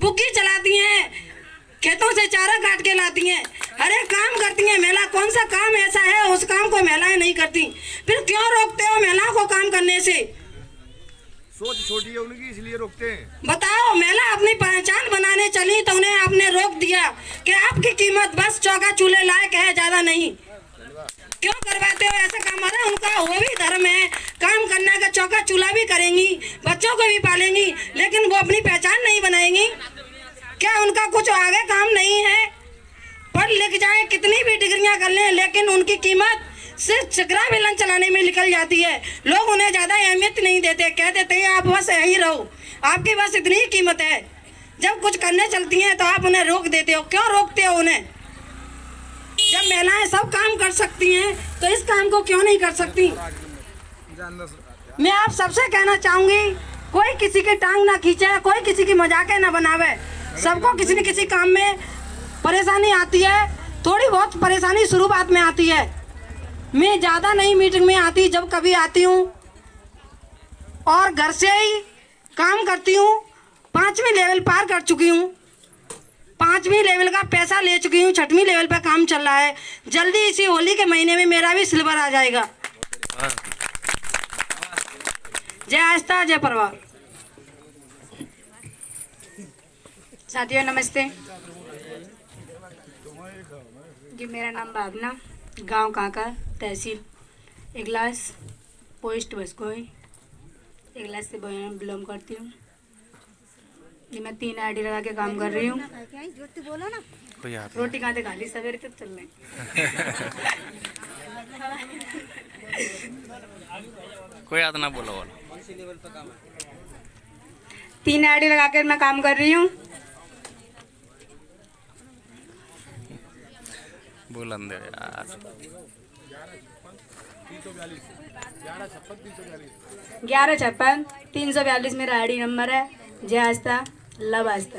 बुग्गी चलाती हैं, खेतों से चारा काट के लाती हैं, हर एक काम करती हैं। महिला कौन सा काम ऐसा है उस काम को महिलाएं नहीं करती, फिर क्यों रोकते हो महिलाओं को काम करने से? सोच छोटी है उनकी, इसलिए रोकते हैं। बताओ, महिला अपनी पहचान बनाने चली तो उन्हें आपने रोक दिया कि आपकी कीमत बस चौका चूल्हे लायक है, ज्यादा नहीं। क्यों करवाते हो ऐसा काम? अरे उनका वो भी धर्म है, काम करने का, चौका चूल्हा भी करेंगी, बच्चों को भी पालेंगी, लेकिन वो अपनी पहचान नहीं बनाएंगी। क्या उनका कुछ आगे काम नहीं है? पढ़ लिख जाए, कितनी भी डिग्रियां कर लें, लेकिन उनकी कीमत सिर्फ चक्रा बेलन चलाने में निकल जाती है। लोग उन्हें ज्यादा अहमियत नहीं देते, कह देते हैं आप बस यही रहो, आपकी बस इतनी ही कीमत है। जब कुछ करने चलती हैं तो आप उन्हें रोक देते हो। क्यों रोकते हो उन्हें? जब महिलाएं सब काम कर सकती हैं तो इस काम को क्यों नहीं कर सकती? मैं आप सबसे कहना चाहूंगी, कोई किसी की टांग ना खींचे, कोई किसी की मजाके ना बनावे। सबको किसी न किसी काम में परेशानी आती है, थोड़ी बहुत परेशानी शुरुआत में आती है। मैं ज़्यादा नहीं मीटिंग में आती, जब कभी आती हूँ और घर से ही काम करती हूँ। 5वीं लेवल पार कर चुकी हूँ, 5वीं लेवल का पैसा ले चुकी हूँ, 6वीं लेवल पे काम चल रहा है। जल्दी इसी होली के महीने में मेरा भी सिल्वर आ जाएगा। जय आस्था, जय परवार। साथियों नमस्ते जी, मेरा नाम भावना, गांव काका, तहसील इगलास, पोस्ट बसकोई, इगलास से बिलोंग करती हूँ जी। मैं 3 आईडी लगा के काम कर रही हूँ। रोटी खाते खा ली, सवेरे तक चल रहे। कोई याद ना बोलो। 3 आईडी लगा कर मैं काम कर रही हूँ। बुलंद यार। 1156 342 मेरा आईडी नंबर है। जय आस्था, लव आस्था।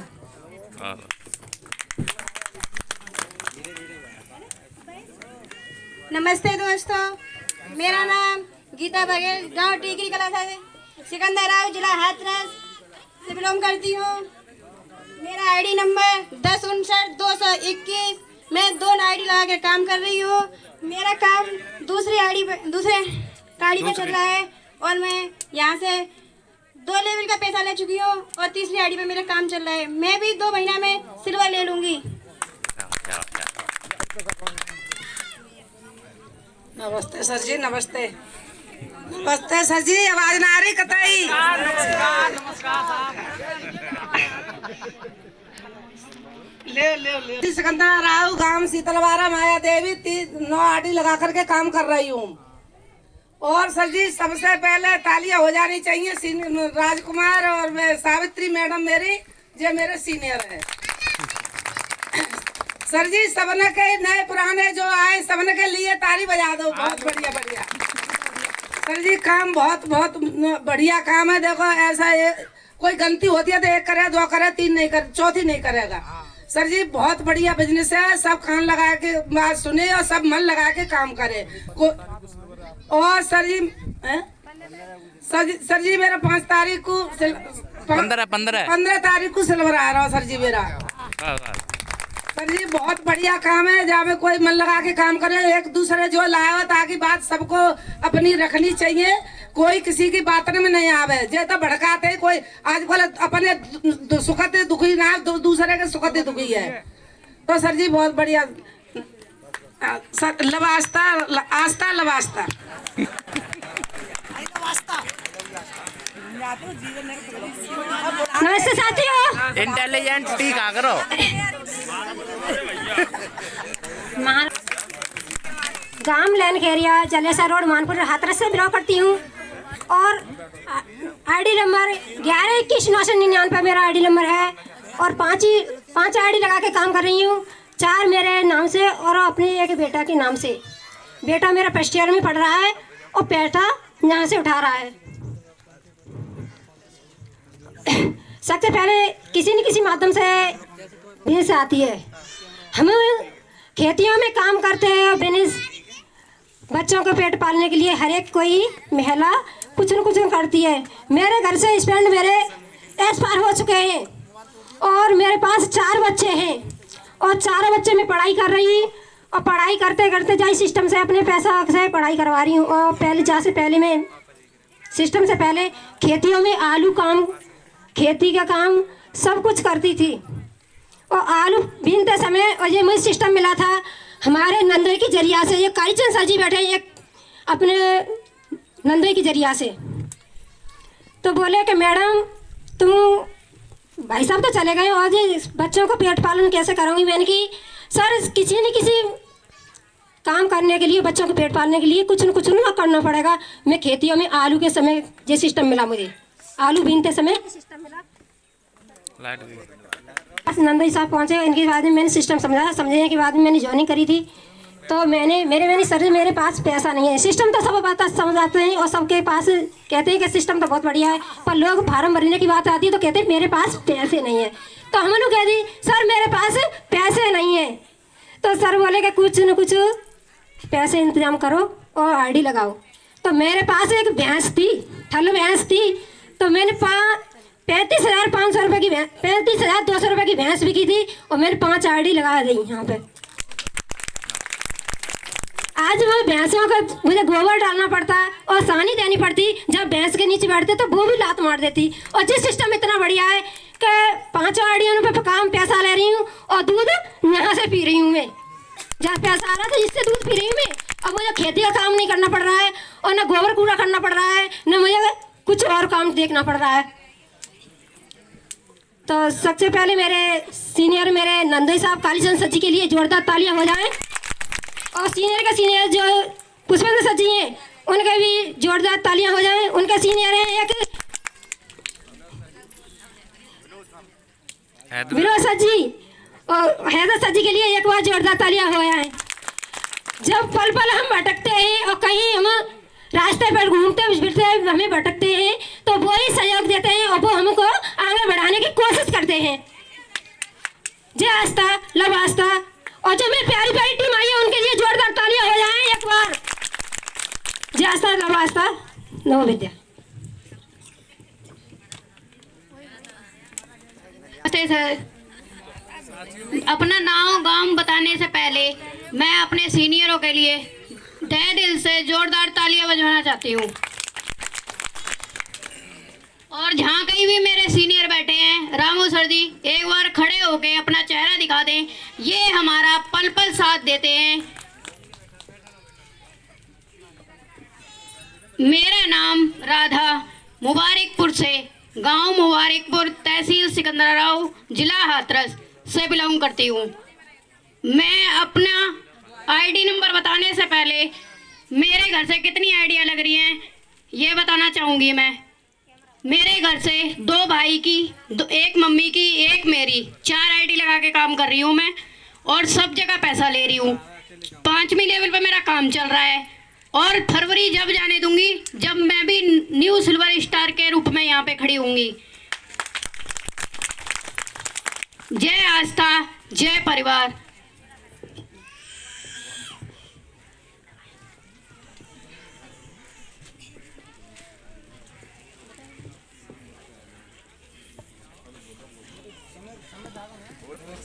नमस्ते दोस्तों, मेरा नाम गीता बघेल, गांव टीकरी कला से सिकंदराव, जिला हाथरस से बिलोंग करती हूँ। मेरा आईडी नंबर 1059-221। मैं 2 आईडी लगा के काम कर रही हूँ। मेरा काम दूसरे गाड़ी पे चल रहा है और मैं यहाँ से 2 लेवल का पैसा ले चुकी हूँ और तीसरी आईडी पे मेरा काम चल रहा है। मैं भी 2 महीना में सिल्वर ले लूंगी। नमस्ते सर जी, नमस्ते। नमस्ते सर जी, आवाज ना आ रही कतई? ले सिकंदर राव, गांव शीतलवारा, माया देवी, 9 आईडी लगा करके काम कर रही हूँ। और सर जी, सबसे पहले तालियां हो जानी चाहिए राजकुमार और सावित्री मैडम, मेरे सीनियर है। सर जी, सबने के नए पुराने जो आए सबने के लिए ताली बजा दो। बहुत बढ़िया बढ़िया सर जी, काम बहुत बहुत बढ़िया काम है। देखो ऐसा कोई गलती होती है तो 1 करे, 2 करे, 3 नहीं करे, चौथी नहीं करेगा। सर जी, बहुत बढ़िया बिजनेस है। सब कान लगा के बात सुने और सब मन लगा के काम करे। और सर जी मेरा 5 तारीख को 15 तारीख को सिल्वर आ रहा है सर जी मेरा। सर जी, बहुत बढ़िया काम है, जहाँ में कोई मन लगा के काम करे, एक दूसरे जो लाया ताकि बात सबको अपनी रखनी चाहिए, कोई किसी की बात में नहीं आवे। जे तो भड़काते कोई आजकल अपने सुखद दुखी ना, दूसरे के सुखद दुखी है। तो सर जी बहुत बढ़िया, लवास्ता आस्था लवास्ता। नमस्ते साथियों, इंटेलिजेंट टी का करो। गांव लैन खेरिया, जलेसा रोड, मानपुर, हाथरस से बिलोंग करती हूँ और आईडी नंबर 1121-999 मेरा आईडी नंबर है और 5 आईडी लगा के काम कर रही हूँ। 4 मेरे नाम से और अपने एक बेटा के नाम से। बेटा मेरा फर्स्ट ईयर में पढ़ रहा है और पैसा यहाँ से उठा रहा है। सबसे पहले किसी न किसी माध्यम से बिजनेस आती है। हम खेतियों में काम करते हैं, बिजनेस बच्चों को पेट पालने के लिए हर एक कोई महिला कुछ न कुछ करती है। मेरे घर से स्टूडेंट मेरे एक्सपायर हो चुके हैं और पास 4 बच्चे हैं और 4 बच्चे मैं पढ़ाई कर रही और पढ़ाई करते करते जाई सिस्टम से अपने पैसा से पढ़ाई करवा रही हूँ। और पहले जा से पहले मैं सिस्टम से पहले खेतियों में आलू काम, खेती का काम सब कुछ करती थी। और आलू बीनते समय और ये मुझे सिस्टम मिला था हमारे नंदोई के जरिया से। ये कालीचंद सर जी बैठे एक अपने नंदोई के जरिया से, तो बोले कि मैडम तुम भाई साहब तो चले गए और ये बच्चों को पेट पालन कैसे करूँगी। मैंने कि सर किसी न किसी काम करने के लिए, बच्चों को पेट पालने के लिए कुछ न कुछ ना करना पड़ेगा। मैं खेतियों में आलू के समय ये सिस्टम मिला, मुझे आलू बीनते समय सिस्टम मिला। नंदोई साहब पहुँचे, इनके बाद में मैंने सिस्टम समझा, समझने के बाद में मैंने ज्वाइनिंग करी थी। तो मैंने सर मेरे पास पैसा नहीं है। सिस्टम तो सब बात समझाते हैं और सबके पास कहते हैं कि सिस्टम तो बहुत बढ़िया है, पर लोग फार्म भरने की बात आती है तो कहते हैं मेरे पास पैसे नहीं है। तो हम लोग कह दी सर मेरे पास पैसे नहीं है। तो सर बोले कि कुछ न कुछ पैसे इंतजाम करो और आईडी लगाओ। तो मेरे पास एक भैंस थी, ठल भैंस थी, तो मैंने 35,500 रुपये की 35,200 रुपये की भैंस बिकी थी और मैंने 5 आईडी लगा दी यहाँ पे। आज वो भैंसों का मुझे गोबर डालना पड़ता और सानी देनी पड़ती। जब भैंस के नीचे बैठते तो वो भी लात मार देती। और जिस सिस्टम इतना बढ़िया है कि 5 आईडियों पे काम पैसा ले रही हूँ और दूध यहाँ से पी रही हूँ मैं। जहाँ पैसा आ रहा था जिससे दूध पी रही हूँ मैं। अब मुझे खेती का काम नहीं करना पड़ रहा है और न गोबर कूड़ा करना पड़ रहा है, न मुझे कुछ और काम देखना पड़ रहा है। तो सबसे पहले मेरे सीनियर मेरे नंदोई साहब कालीचंद सर जी के लिए जोरदार तालियां हो जाएं। और सीनियर का सीनियर जो पुष्पेंद्र सर जी हैं उनके भी जोरदार तालियां हो जाएं। उनके सीनियर हैं एक विनोद सर जी और हैदर सर जी के लिए एक बार जोरदार तालियां हो जाएं। जब पल पल हम भटकते हैं और कहीं हम रास्ते पर घूमते फिरते हमें भटकते हैं तो वो ही सहयोग देते हैं और वो हमको आगे बढ़ाने की कोशिश करते हैं। जय आस्था लव आस्था। और जो मेरी प्यारी प्यारी टीम आई है उनके लिए जोरदार तालियां हो जाएं एक बार। जय आस्था लव आस्था नव विद्या। सर, अपना नाम गांव बताने से पहले मैं अपने सीनियरों के लिए तहे दिल से जोरदार तालियां बजाना चाहती हूँ। और जहाँ कहीं भी मेरे सीनियर बैठे हैं, रामू सर जी एक बार खड़े होके अपना चेहरा दिखा दें। ये हमारा पल पल साथ देते हैं। मेरा नाम राधा, मुबारकपुर से, गांव मुबारकपुर, तहसील सिकंदराबाद, जिला हाथरस से बिलोंग करती हूँ। मैं अपना आईडी नंबर बताने से पहले मेरे घर से कितनी आईडियाँ लग रही हैं ये बताना चाहूँगी मैं। मेरे घर से 2 भाई की, एक मम्मी की, एक मेरी, 4 आईडी लगा के काम कर रही हूँ मैं और सब जगह पैसा ले रही हूँ। 5वीं लेवल पे मेरा काम चल रहा है और फरवरी जब जाने दूंगी जब मैं भी न्यू सिल्वर स्टार के रूप में यहाँ पे खड़ी होंगी। जय आस्था, जय परिवार।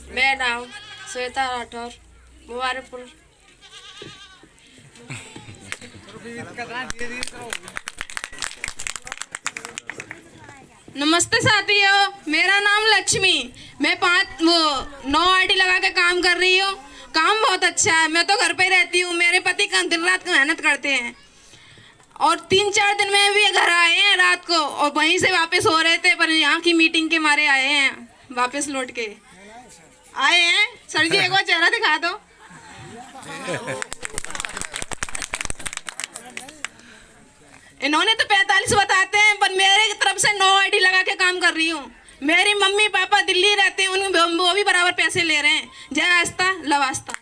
मेरा नाम श्वेता राठौर, मुबारकपुर। नमस्ते साथियों, मेरा नाम लक्ष्मी। मैं 9 आईडी लगा के काम कर रही हूँ। काम बहुत अच्छा है। मैं तो घर पे रहती हूँ। मेरे पति का दिन रात मेहनत करते हैं और 3-4 दिन में भी घर आए हैं रात को और वहीं से वापस हो रहे थे, पर यहाँ की मीटिंग के मारे आए हैं, वापस लौट के आए हैं। सर जी एक बार चेहरा दिखा दो। इन्होंने तो 45 बताते हैं, पर मेरे तरफ से 9 आईडी लगा के काम कर रही हूँ। मेरी मम्मी पापा दिल्ली रहते हैं, उन वो भी बराबर पैसे ले रहे हैं। जय आस्था लव आस्था।